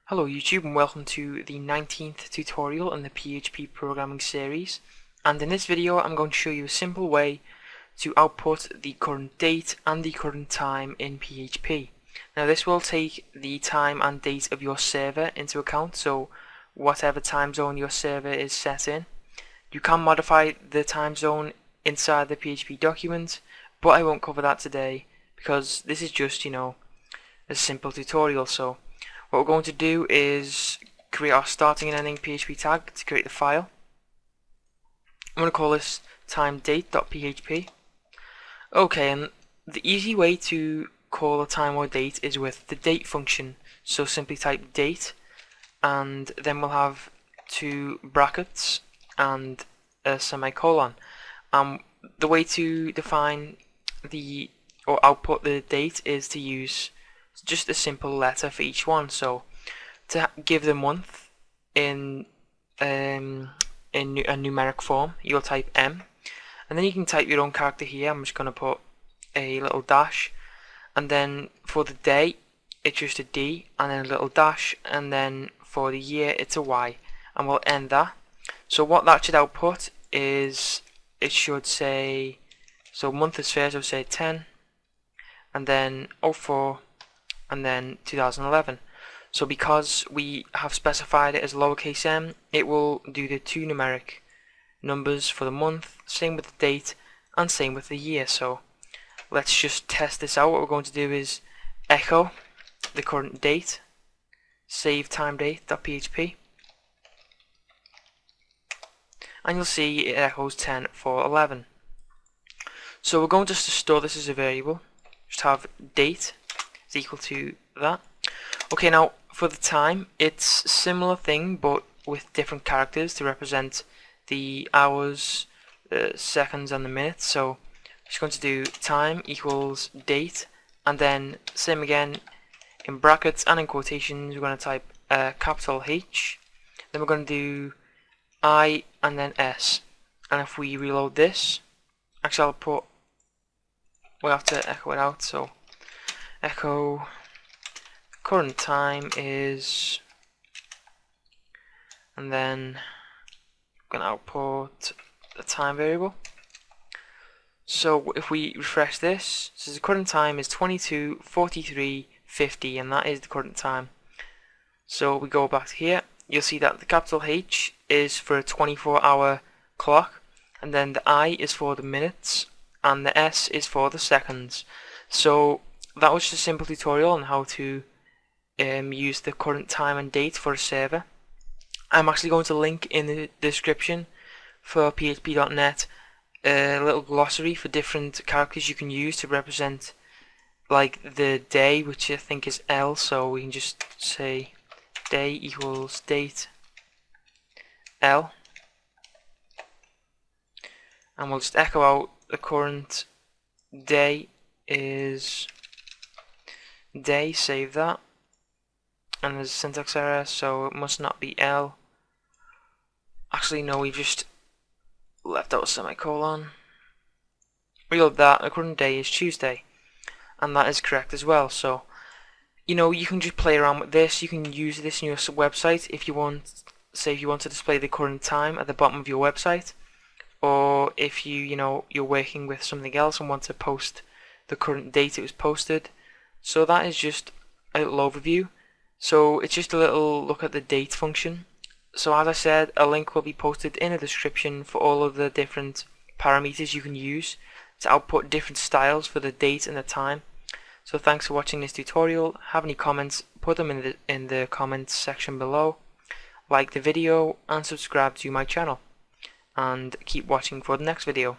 Hello YouTube and welcome to the 19th tutorial in the PHP programming series, and in this video I'm going to show you a simple way to output the current date and the current time in PHP. Now this will take the time and date of your server into account, so whatever time zone your server is set in. You can modify the time zone inside the PHP document, but I won't cover that today because this is just, a simple tutorial. So what we're going to do is create our starting and ending PHP tag to create the file. I'm going to call this timedate.php. Okay, and the easy way to call a time or date is with the date function. So simply type date, and then we'll have two brackets and a semicolon. The way to define or output the date is to use just a simple letter for each one. So to give the month in a numeric form, you'll type M, and then you can type your own character here. I'm just going to put a little dash, and then for the day it's just a D and then a little dash, and then for the year it's a Y, and we'll end that. So what that should output is, it should say, so month is first, I would say 10, and then 04, and then 2011. So because we have specified it as lowercase m, it will do the two numeric numbers for the month, same with the date, and same with the year. So let's just test this out. What we're going to do is echo the current date, save timedate.php, and you'll see it echoes 10 for 11. So we're going just to store this as a variable. Just have date is equal to that. Okay, now for the time, it's a similar thing but with different characters to represent the hours, seconds, and the minutes. So I'm just going to do time equals date, and then same again in brackets and in quotations. We're going to type capital H, then we're going to do I and then S. And if we reload this, actually we'll have to echo it out. So echo current time is, and then I'm going to output the time variable. So if we refresh this, so the current time is 22:43:50, and that is the current time. So we go back to here, you'll see that the capital H is for a 24-hour clock, and then the I is for the minutes, and the S is for the seconds. So that was just a simple tutorial on how to use the current time and date for a server. I'm actually going to link in the description for php.net a little glossary for different characters you can use to represent, like the day, which I think is L, so we can just say day equals date L, and we'll just echo out the current day is day, save that, and there's a syntax error, so it must not be L. Actually no, we just left out a semicolon. Reload that, the current day is Tuesday, and that is correct as well. So you can just play around with this. You can use this in your website if you want. Say if you want to display the current time at the bottom of your website, or if you're working with something else and want to post the current date it was posted. So that is just a little overview. So it's just a little look at the date function. So as I said, a link will be posted in the description for all of the different parameters you can use to output different styles for the date and the time. So thanks for watching this tutorial. Have any comments, put them in the comments section below. Like the video and subscribe to my channel, and keep watching for the next video.